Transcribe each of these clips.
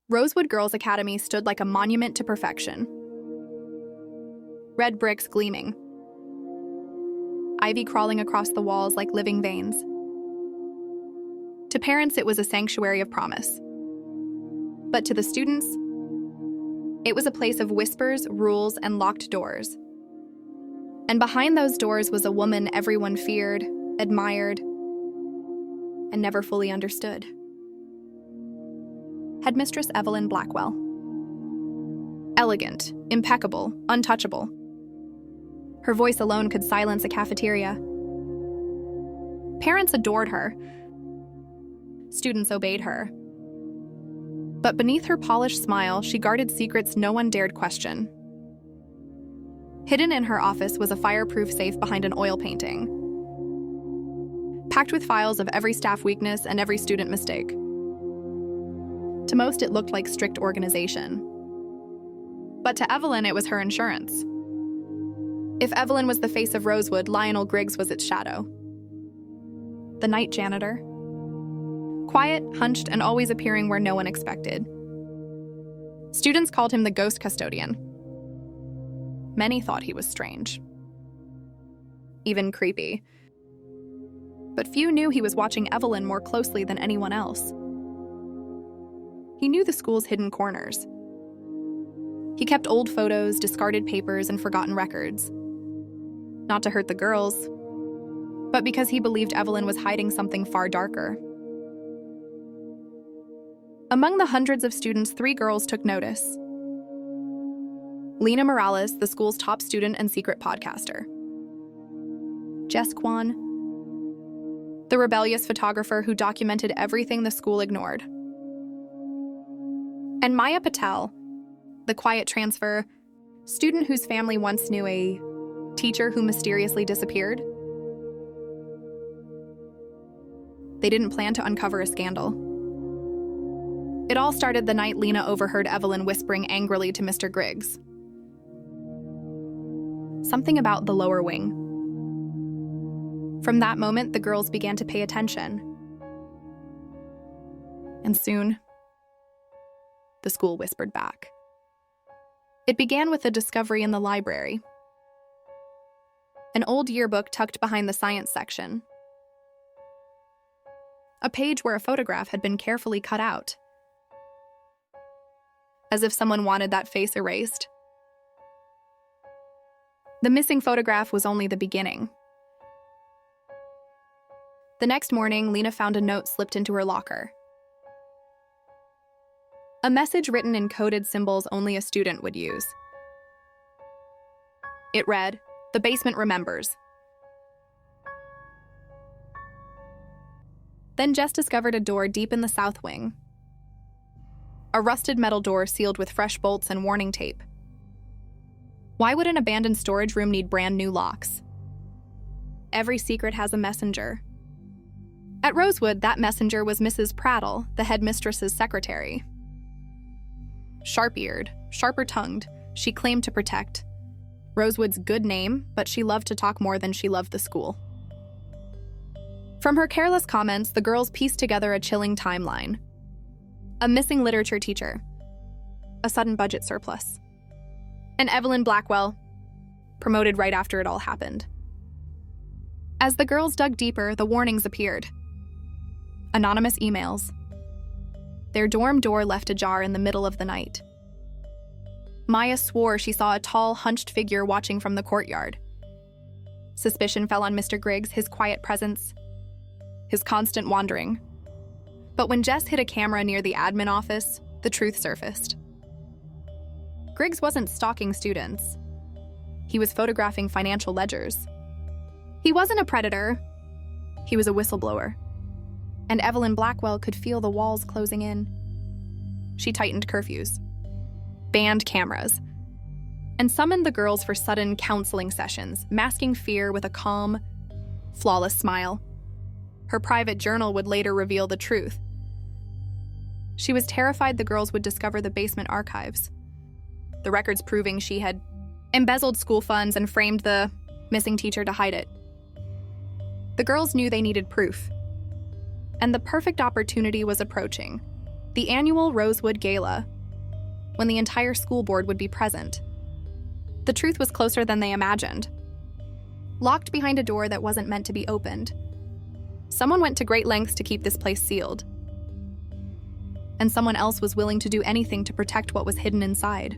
Rosewood Girls Academy stood like a monument to perfection. Red bricks gleaming. Ivy crawling across the walls like living veins. To parents, it was a sanctuary of promise. But to the students, it was a place of whispers, rules, and locked doors. And behind those doors was a woman everyone feared, admired, and never fully understood. Headmistress Evelyn Blackwell. Elegant, impeccable, untouchable. Her voice alone could silence a cafeteria. Parents adored her. Students obeyed her. But beneath her polished smile, she guarded secrets no one dared question. Hidden in her office was a fireproof safe behind an oil painting, packed with files of every staff weakness and every student mistake. To most, it looked like strict organization. But to Evelyn, it was her insurance. If Evelyn was the face of Rosewood, Lionel Griggs was its shadow. The night janitor. Quiet, hunched, and always appearing where no one expected. Students called him the ghost custodian. Many thought he was strange. Even creepy. But few knew he was watching Evelyn more closely than anyone else. He knew the school's hidden corners. He kept old photos, discarded papers, and forgotten records. Not to hurt the girls, but because he believed Evelyn was hiding something far darker. Among the hundreds of students, 3 girls took notice. Lena Morales, the school's top student and secret podcaster. Jess Kwan, the rebellious photographer who documented everything the school ignored. And Maya Patel, the quiet transfer, student whose family once knew a teacher who mysteriously disappeared. They didn't plan to uncover a scandal. It all started the night Lena overheard Evelyn whispering angrily to Mr. Griggs. Something about the lower wing. From that moment, the girls began to pay attention. And soon, the school whispered back. It began with a discovery in the library. An old yearbook tucked behind the science section. A page where a photograph had been carefully cut out, as if someone wanted that face erased. The missing photograph was only the beginning. The next morning, Lena found a note slipped into her locker. A message written in coded symbols only a student would use. It read, "The basement remembers." Then Jess discovered a door deep in the south wing. A rusted metal door sealed with fresh bolts and warning tape. Why would an abandoned storage room need brand new locks? Every secret has a messenger. At Rosewood, that messenger was Mrs. Prattle, the headmistress's secretary. Sharp-eared, sharper-tongued, she claimed to protect Rosewood's good name, but she loved to talk more than she loved the school. From her careless comments, the girls pieced together a chilling timeline. A missing literature teacher, a sudden budget surplus, and Evelyn Blackwell, promoted right after it all happened. As the girls dug deeper, the warnings appeared. Anonymous emails. Their dorm door left ajar in the middle of the night. Maya swore she saw a tall, hunched figure watching from the courtyard. Suspicion fell on Mr. Griggs, his quiet presence, his constant wandering. But when Jess hid a camera near the admin office, the truth surfaced. Griggs wasn't stalking students. He was photographing financial ledgers. He wasn't a predator. He was a whistleblower. And Evelyn Blackwell could feel the walls closing in. She tightened curfews, banned cameras, and summoned the girls for sudden counseling sessions, masking fear with a calm, flawless smile. Her private journal would later reveal the truth. She was terrified the girls would discover the basement archives, the records proving she had embezzled school funds and framed the missing teacher to hide it. The girls knew they needed proof, and the perfect opportunity was approaching. The annual Rosewood Gala, when the entire school board would be present. The truth was closer than they imagined. Locked behind a door that wasn't meant to be opened. Someone went to great lengths to keep this place sealed. And someone else was willing to do anything to protect what was hidden inside.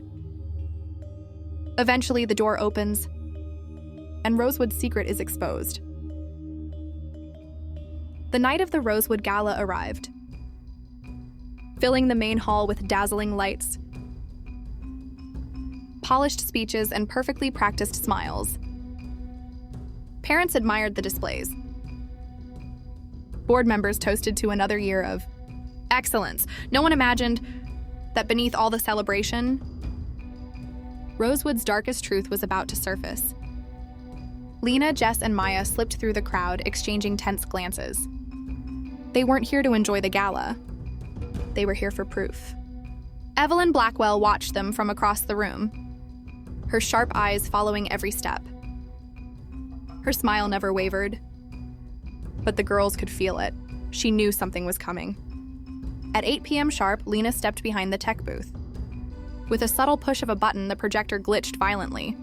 Eventually, the door opens, and Rosewood's secret is exposed. The night of the Rosewood Gala arrived, filling the main hall with dazzling lights, polished speeches, and perfectly practiced smiles. Parents admired the displays. Board members toasted to another year of excellence. No one imagined that beneath all the celebration, Rosewood's darkest truth was about to surface. Lena, Jess, and Maya slipped through the crowd, exchanging tense glances. They weren't here to enjoy the gala. They were here for proof. Evelyn Blackwell watched them from across the room, her sharp eyes following every step. Her smile never wavered, but the girls could feel it. She knew something was coming. At 8 p.m. sharp, Lena stepped behind the tech booth. With a subtle push of a button, the projector glitched violently.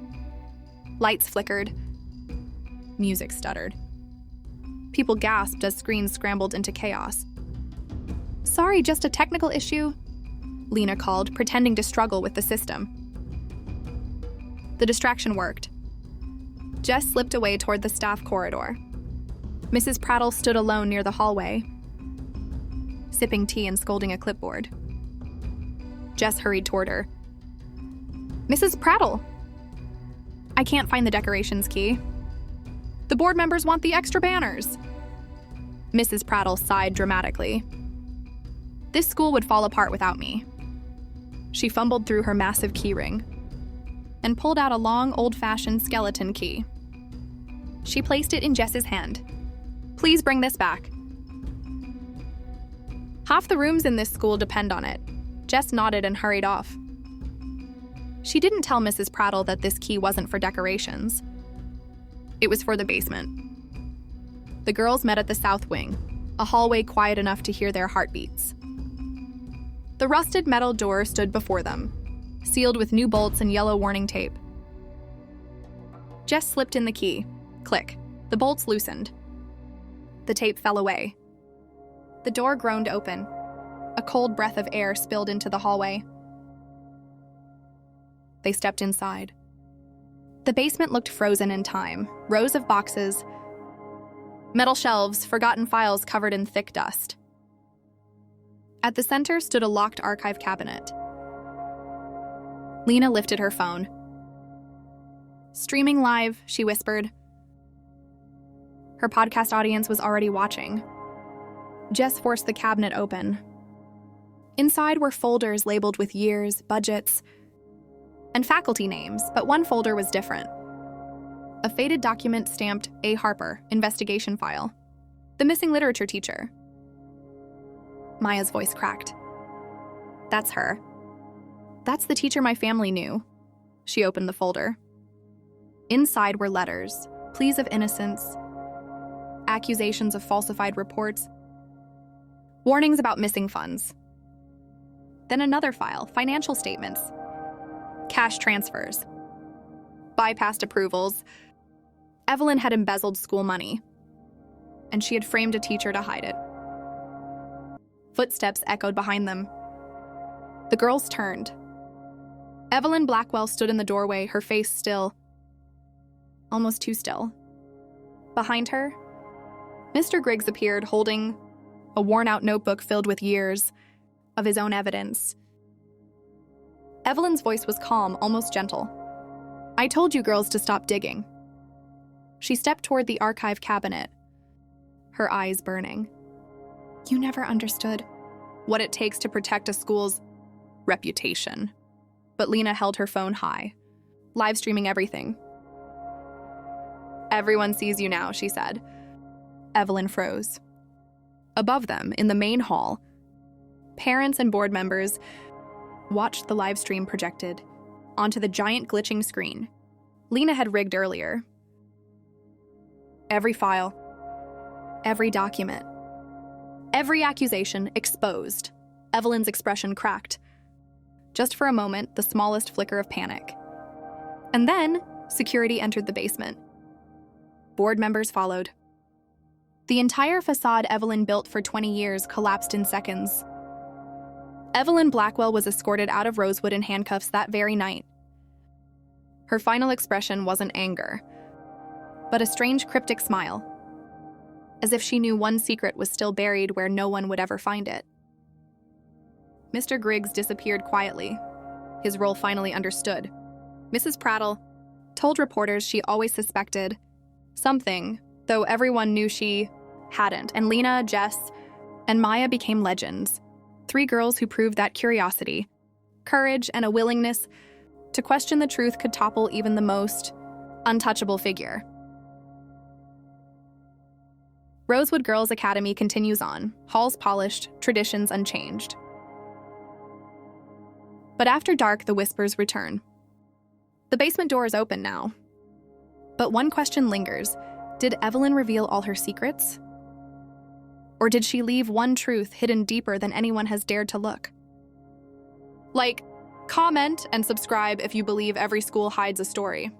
Lights flickered. Music stuttered. People gasped as screens scrambled into chaos. "Sorry, just a technical issue," Lena called, pretending to struggle with the system. The distraction worked. Jess slipped away toward the staff corridor. Mrs. Prattle stood alone near the hallway, sipping tea and scolding a clipboard. Jess hurried toward her. "Mrs. Prattle!" "I can't find the decorations key." "The board members want the extra banners." Mrs. Prattle sighed dramatically. "This school would fall apart without me." She fumbled through her massive keyring and pulled out a long, old-fashioned skeleton key. She placed it in Jess's hand. "Please bring this back." "Half the rooms in this school depend on it." Jess nodded and hurried off. She didn't tell Mrs. Prattle that this key wasn't for decorations. It was for the basement. The girls met at the south wing, a hallway quiet enough to hear their heartbeats. The rusted metal door stood before them, sealed with new bolts and yellow warning tape. Jess slipped in the key. Click. The bolts loosened. The tape fell away. The door groaned open. A cold breath of air spilled into the hallway. They stepped inside. The basement looked frozen in time. Rows of boxes, metal shelves, forgotten files covered in thick dust. At the center stood a locked archive cabinet. Lena lifted her phone. "Streaming live," she whispered. Her podcast audience was already watching. Jess forced the cabinet open. Inside were folders labeled with years, budgets, and faculty names, but one folder was different. A faded document stamped A. Harper, investigation file. The missing literature teacher. Maya's voice cracked. "That's her. That's the teacher my family knew." She opened the folder. Inside were letters, pleas of innocence, accusations of falsified reports, warnings about missing funds. Then another file, financial statements, cash transfers, bypassed approvals. Evelyn had embezzled school money, and she had framed a teacher to hide it. Footsteps echoed behind them. The girls turned. Evelyn Blackwell stood in the doorway, her face still. Almost too still. Behind her, Mr. Griggs appeared, holding a worn-out notebook filled with years of his own evidence. Evelyn's voice was calm, almost gentle. "I told you girls to stop digging." She stepped toward the archive cabinet, her eyes burning. "You never understood what it takes to protect a school's reputation." But Lena held her phone high, live streaming everything. "Everyone sees you now," she said. Evelyn froze. Above them, in the main hall, parents and board members watched the live stream projected onto the giant glitching screen Lena had rigged earlier. Every file, every document, every accusation exposed. Evelyn's expression cracked. Just for a moment, the smallest flicker of panic. And then, security entered the basement. Board members followed. The entire facade Evelyn built for 20 years collapsed in seconds. Evelyn Blackwell was escorted out of Rosewood in handcuffs that very night. Her final expression wasn't anger, but a strange cryptic smile, as if she knew one secret was still buried where no one would ever find it. Mr. Griggs disappeared quietly, his role finally understood. Mrs. Prattle told reporters she always suspected something, though everyone knew she hadn't, and Lena, Jess, and Maya became legends. 3 girls who proved that curiosity, courage, and a willingness to question the truth could topple even the most untouchable figure. Rosewood Girls Academy continues on, halls polished, traditions unchanged. But after dark, the whispers return. The basement door is open now. But one question lingers. Did Evelyn reveal all her secrets? Or did she leave one truth hidden deeper than anyone has dared to look? Like, comment, and subscribe if you believe every school hides a story.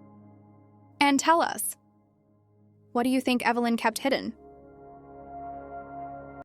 And tell us, what do you think Evelyn kept hidden?